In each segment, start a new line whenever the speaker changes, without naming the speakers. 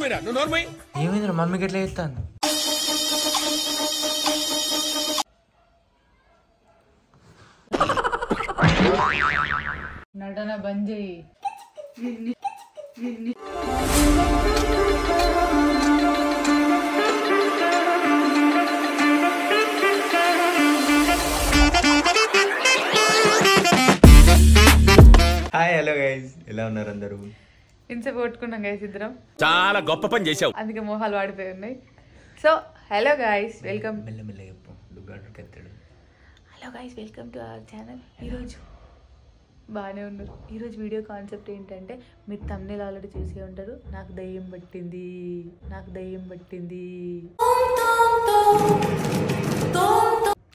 ఏమైంది మమ్మీకి ఎట్లా చేస్తాను?
నటన బంద్ చేయి.
హాయ్ హలో గైస్, ఎలా ఉన్నారు అందరూ?
ఇంతసేపు కొట్టుకున్నాం గైస్ ఇద్దరం.
చాలా గొప్ప పని చేసావు.
అందుకే మొహాలు వాడిపోయి ఉన్నాయి. So hello guys, welcome.
మెల్లమెల్ల చెప్పు, దుగ్గాడు ఎత్తాడు.
Hello guys, welcome to our channel. ఈరోజు బాగానే ఉన్నారు. ఈరోజు వీడియో కాన్సెప్ట్ ఏంటంటే, మీరు తమ్నేల్ ఆల్రెడీ చూసే ఉంటారు. నాకు దయ్యం పట్టింది, నాకు దయ్యం పట్టింది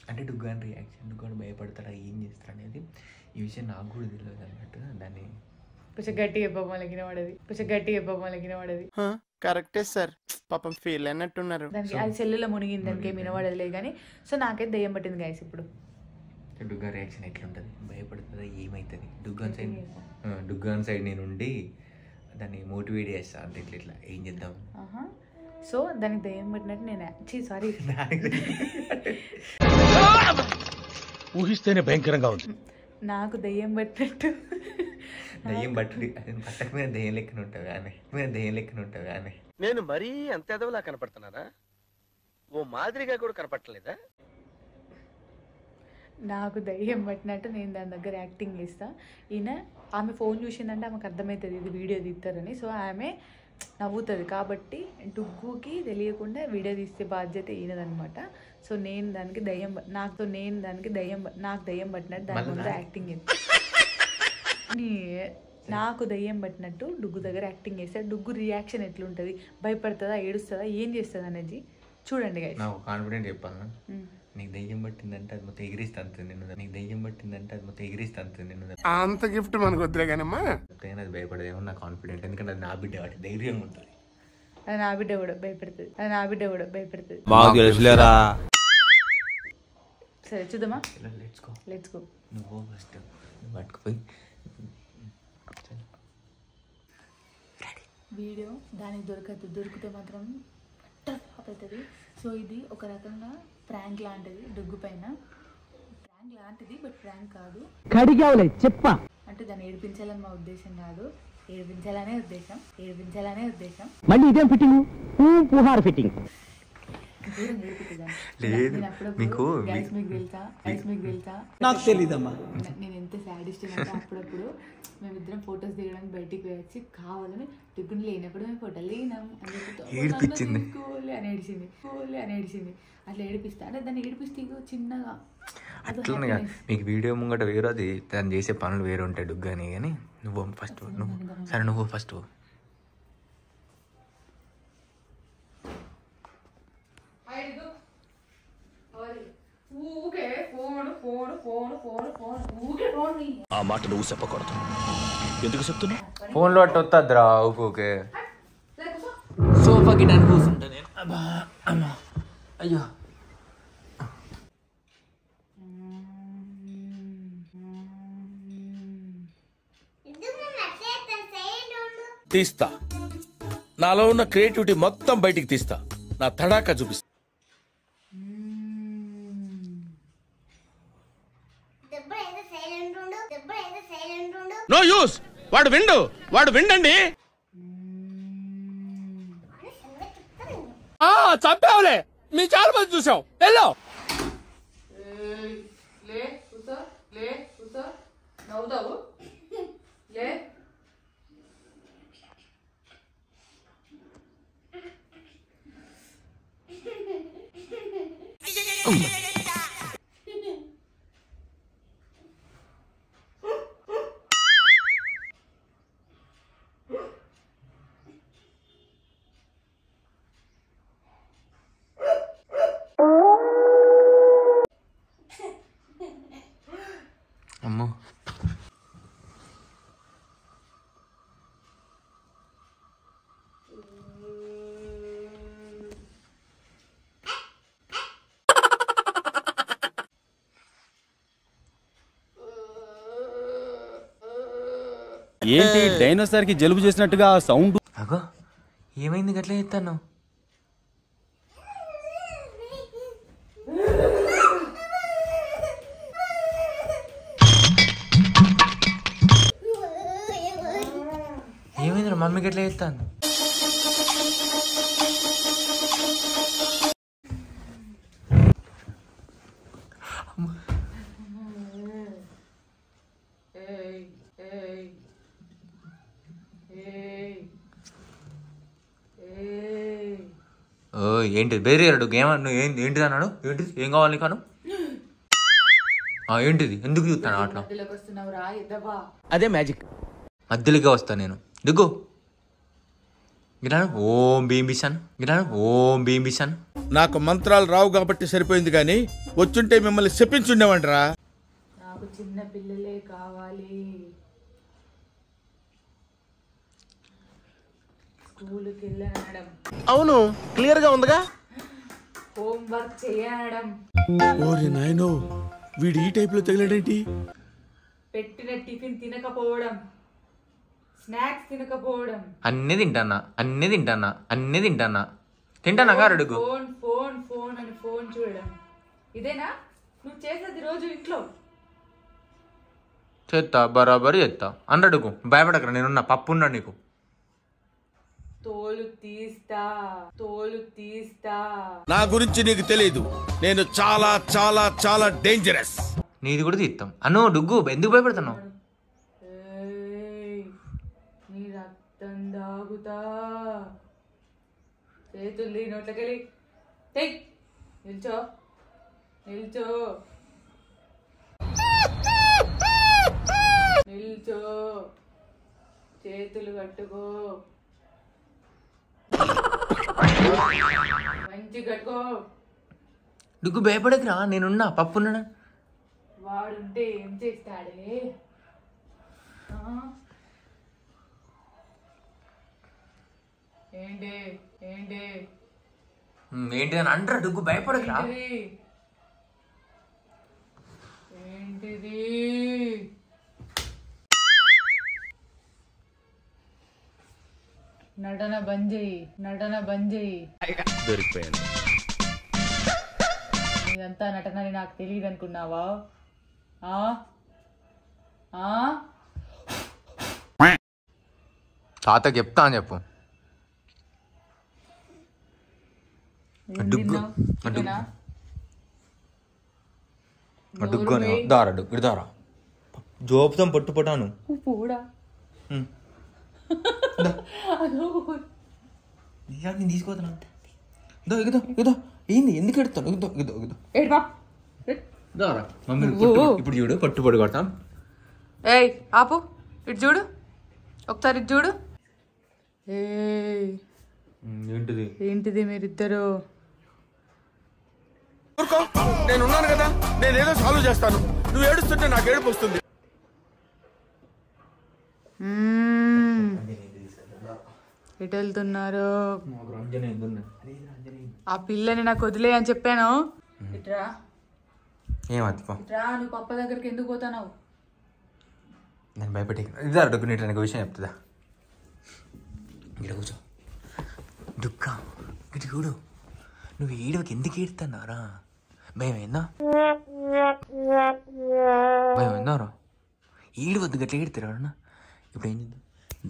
అంటే డుగ్గాని రియాక్షన్, డుగ్గాడు భయపడతారా, ఏం చేస్తారా అనేది ఈ విషయం నాకు కూడా తెలియదు అన్నట్టు. దాన్ని
కొంచెం గట్టిగా చెప్పమలగిన వాడది, కొంచెం గట్టిగా చెప్పమలగిన వాడది.
కరెక్టే సార్, పాపం ఫీల్ అన్నట్టున్నారు.
దానికి అది సెల్లులో మునిగింది, దానికి ఏమి వినబడదు లేదు. కానీ సో నాకైతే దయ్యం పట్టింది గైస్. ఇప్పుడు
డుగ్గా రియాక్షన్ ఎట్లుంటుంది, భయపడుతుందా, ఏమవుతుంది? డుగ్గాన్ సైడ్ నేను ఉండి దాన్ని మోటివేట్ చేస్తా అంటే ఇట్లా ఇట్లా ఏం చేద్దాం.
సో దానికి దయ్యం పట్టినట్టు నేను సారీ
ఊహిస్తేనే భయంకరంగా ఉంది.
నాకు దయ్యం పట్టినట్టు
దయ్యం పట్టక మీద దయ్యం లెక్కన ఉంటావు కానీ, దయ్యం లెక్కన ఉంటావు కానీ.
నేను మరీ అంత ఎదవలా కనపడుతున్నారా? ఓ మాదిరిగా కూడా కనపడలేదా?
నాకు దయ్యం పట్టినట్టు నేను దాని దగ్గర యాక్టింగ్ చేస్తా. ఈయన ఆమె ఫోన్ చూసిందంటే ఆమెకు అర్థమవుతుంది ఇది వీడియో తీస్తారని. సో ఆమె నవ్వుతుంది. కాబట్టి డుగ్గుకి తెలియకుండా వీడియో తీస్తే బాధ్యత ఈయనదనమాట. సో నేను దానికి దయ్యం నాకు దయ్యం పట్టినట్టు దాని ముందు యాక్టింగ్ చేస్తాను. నాకు దయ్యం పట్టినట్టు డుగ్గు దగ్గర యాక్టింగ్ చేస్తే డుగ్గు రియాక్షన్ ఎట్లుంటుంది, భయపడుతుందా, ఏడుస్తుందా, ఏం చేస్తుంది అనేది చూడండి గైస్.
నాకు కాన్ఫిడెంట్ చెప్పాను, నీకు దయ్యం పట్టిందంటే అది మొత్తం ఎగిరిస్తాను నేను, నీకు దయ్యం పట్టిందంటే అది మొత్తం ఎగిరిస్తాను నేను.
అంత గిఫ్ట్ మనకు వద్దులే కానమ్మా.
అది భయపడదేమో నా కాన్ఫిడెంట్, ఎందుకంటే అది నా బిడ్డ, వాటి ధైర్యంగా ఉంటుంది.
అది నా బిడ్డ కూడా భయపడుతుంది, అది నా బిడ్డ కూడా భయపడుతుంది. సరే చూద్దామా, లెట్స్ గో.
నువ్వు ఫస్ట్ పట్టుకుపోయి
వీడియో దానికి దొరికితే మాత్రం టఫ్ అవుతుంది. సో ఇది ఒక రకంగా ప్రాంక్ లాంటిది, డుగ్గు పైన ప్రాంక్ లాంటిది, బట్ ప్రాంక్ కాదు. అంటే దాన్ని ఏడిపించాలని మా ఉద్దేశం కాదు, ఏడిపించాలనే ఉద్దేశం.
మళ్ళీ ఇదేం ఫిట్టింగ్, పుహార్ ఫిట్టింగ్.
మీకు
తెలుసా
నాకు తెలీదమ్మా.
నేను ఎంత సాడిస్ట్ అంటే అప్పుడప్పుడు మేమిద్దరం ఫొటోస్ దిగడానికి బయటికి వచ్చి కావాలని టిఫిన్ లేనప్పుడు మేము ఫోటోలు లేనాం అని ఏడిచింది. అట్లా ఏడిపిస్తా అంటే దాన్ని ఏడిపిస్తే చిన్నగా
అట్లనే. మీకు వీడియో ముంగట వేరు, అది తను చేసే పనులు వేరు ఉంటాయి డుగ్గాని. కానీ నువ్వు ఫస్ట్ సరే నువ్వు ఫస్ట్
ఆ మాట నువ్వు చెప్పకూడదు. ఎందుకు చెప్తున్నా?
ఫోన్లో అట్ట వస్తుందిరా ఊకే.
సోఫాకి డన్ కూర్చుంటా నేను. అయ్యో
తీస్తా, నాలో ఉన్న క్రియేటివిటీ మొత్తం బయటికి తీస్తా, నా తడాకా చూపిస్తా. నో యూస్, వాడు విండండి. చంపావులే, మీ చాలా మంది చూసాం. వెళ్ళో
నవ్వుతావు లే.
అమ్మో
ఏంటి డైనోసార్ కి జలుబు చేసినట్టుగా సౌండ్?
అగో ఏమైంది గట్లా చెప్తాను? ఏమైంది మమ్మీకి ఎట్లా చెప్తాను? ఏంటిది బేరీ అడుగు ఏమన్నా ఏంటిది అన్నాడు? ఏంటిది ఏం కావాలి నీకు అను? ఏంటిది ఎందుకు చూస్తాను అట్లా?
అదే మ్యాజిక్.
మధ్యలోకే వస్తాను నేను. దిగ్గు గిటాను ఓం భీం బిషాను, గిటాను ఓం భీం బిషాను.
నాకు మంత్రాలు రావు కాబట్టి సరిపోయింది, కానీ వచ్చుంటే మిమ్మల్ని చెప్పించుండేవంటరా.
నాకు చిన్న పిల్లలే కావాలి, స్కూల్కి వెళ్ళనడం,
అవును క్లియర్ గా ఉందిగా,
హోంవర్క్ చేయనడం,
ఓరి నాయనో వీడు ఈ టైప్ లో తగిలాడేంటి?
పెట్టిన టిఫిన్ తినకపోవడం, స్నాక్స్ తినకపోవడం,
అన్నీ తింటానా అన్నీ తింటానా అన్నీ తింటానా తింటానా గారు అడుగు.
ఫోన్ ఫోన్ ఫోన్ అని ఫోన్ చూడడం. ఇదేనా నువ్వు చేసేది రోజు ఇంట్లో?
చేస్తా బరాబరి చేస్తా అని అడుగు. భయపడకరా, నేనున్నా. పప్పు ఉన్నా నీకు.
తోలు తీస్తా, తోలు తీస్తా.
నా గురించి నీకు తెలియదు, నేను చాలా చాలా చాలా డేంజరస్.
నీది కూడా తీస్తాం అను. డుగ్గు ఎందుకు భయపడుతున్నావు?
నీ రక్తం దాగుతా. చేతులు నోట్లకెళ్ళి తెయ్. నిల్చో నిల్చో నిల్చో. చేతులు కట్టుకో, మంచి కట్టుకో.
డుగ్గు భయపడకురా, నేనున్నా. పప్పు ఉన్నాడా?
వాడుంటే ఏం చేస్తాడే? ఏంటి ఏంటి
ఏంటి అని అంటారా? డుగ్గు భయపడకురా.
ఏంటిది? నటన బంద్ చెయ్యి, నటన బంద్ చెయ్యి.
దొరికిపోయాను.
ఇదంతా నటనని నాకు తెలియదు అనుకున్నావా?
తాతకి చెప్తా అని చెప్పు. డుగ్గు డుగ్గు దారా డుగ్గు దారా జోపుతాం పట్టు పట్టాను
పూడా
నేను తీసుకోతాను. ఇదో ఇదో ఏంది ఎందుకు ఎడతాను? ఇదో ఇదో ఇదో దారా మమ్మీ ఇప్పుడు చూడు పట్టు పట్టు కొడతాం.
ఏయ్ ఆపు, ఇటు చూడు ఒకసారి, ఇటు చూడు.
ఏంటిది
ఏంటిది మీరిద్దరు?
నేనున్నాను కదా, నేనేదో సాల్వ్ చేస్తాను. నువ్వు ఏడుస్తుంటే నాకు ఏడుపు వస్తుంది.
ఎటు వెళ్తున్నారు? ఆ పిల్లని నాకు వదిలే అని చెప్పాను. ఇట్రా ఇట్రా. నువ్వు పప్ప దగ్గరికి ఎందుకు పోతావు?
నేను భయపెట్టి ఇదా డుగ్గు నీటి నాకు విషయం చెప్తుందా? ఇక్కడ కూర్చో. దుఃఖ ఇటు చూడు. నువ్వు ఏడవకి ఎందుకు ఏడుతున్నారా? భయం ఏందా? భయం ఏందారా? ఏడవద్దు గట్లా ఏడుతారు ఎవరన్నా. ఇప్పుడు ఏం చేద్దాం?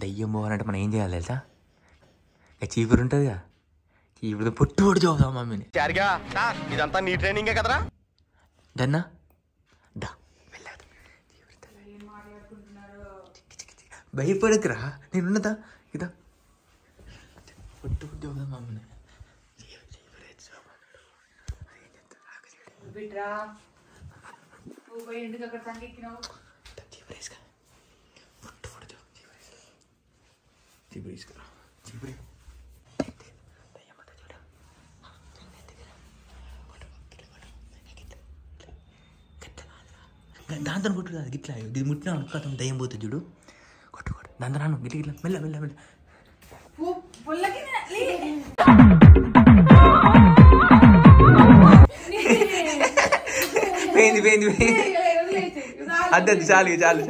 దయ్యం పోవాలంటే మనం ఏం చేయాలి తెలుసా? ఇక చీపురు ఉంటుందిగా, చీపురు పొట్టు పొట్టు చూద్దాం మమ్మీని.
ఇదంతా నీ ట్రైనింగే కదరా.
దన్నా దా వెళ్ళదు. భయపడకురా, నేనున్నదా ఇదా పొట్టు పొట్టు చూద్దాం మమ్మీని.
నువ్వు పోయి ఎందుకు అక్కడ సంకెక్కినావు?
దాంతో కొట్టు కాదు గిట్లా, ఇది ముట్టినా అనుకోతాం దయ్యం పోతుంది చూడు. కొట్టు కొట్టు దాంతో రాను గిట్ల గిట్ల మెల్ల మెల్ల మెల్ల. పోయింది పోయింది పోయింది. అద్దె చాలు చాలు.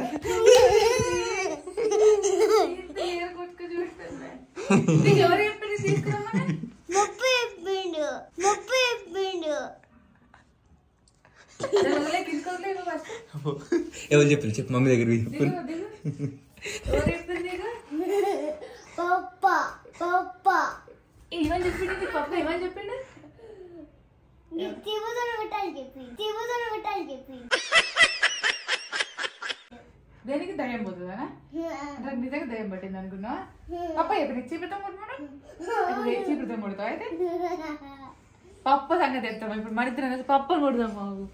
ఎవరు చెప్పారు
ఎవరు చెప్పారు చెప్పు మమ్మీ దగ్గర
ఏమని చెప్పిండు పప్ప ఏమని చెప్పిండు దేనికి దయ్యం పోతుందా నిజంగా దయ్యం పట్టింది అనుకున్నా పప్ప ఎప్పుడు చీపుతాం కొడుతున్నాడు చీపుతాం కొడతావు అయితే పప్ప సంగతి చెప్తాం ఇప్పుడు మన ఇద్దరు పప్పని కొడదాం మాకు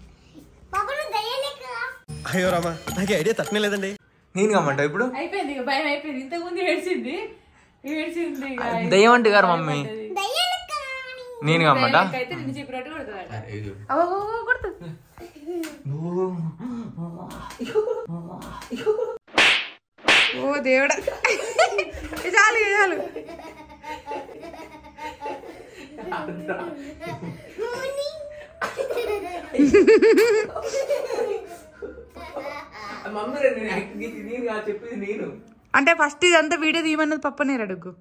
అయ్యో రామా నాకు ఐడియా తక్కువ లేదండి.
నేను కమ్మంటావు ఇప్పుడు
అయిపోయింది ఇక భయం అయిపోయింది ఇంతకుముందు ఏడ్చింది
దయ్యం అంటే గారు మమ్మీ నేను కమ్మంటా
అయితే నిన్ను చెప్పినట్టు కొడుతుంది ఓ దేవుడా చాలు చాలు అంటే ఫస్ట్ ఇదంతా వీడియో తీయమన్నది పప్పనే రా డుగ్గు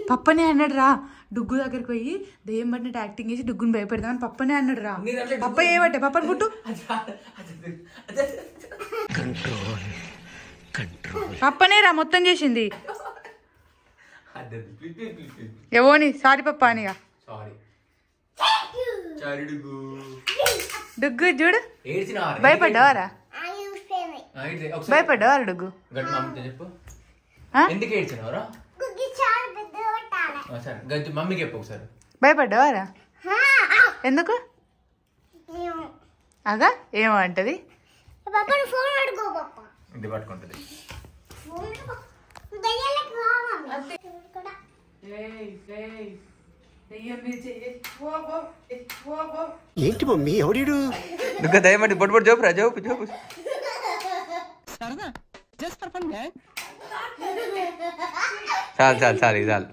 పప్పనే అన్నాడు రా డుగ్గు దగ్గరికి పోయి దెయ్యం పట్టినట్టు యాక్టింగ్ చేసి డుగ్గుని భయపెడదామని పప్పనే అన్నాడు రా పప్ప ఏమంటే పప్పని పుట్టు పప్పనే రా మొత్తం చేసింది ఎవోని సారీ పప్ప అనిగా డుగ్గు చూడు భయపడ్డావారా భయపడ్డావారా డుగ్గు
చెప్పు ఎందుకు ఏడ్చినవరా మమ్మీకి చెప్పు ఒకసారి
భయపడ్డావారా ఎందుకు అగా ఏమో అంటది
ఇది పట్టుకుంటది
ఏంటి మమ్మీ ఎవడీడు
ఇంకా దయమండి బొట్టు బొట్టు చూపురా చూపు చూపు చాలు చాలు చాలు చాలు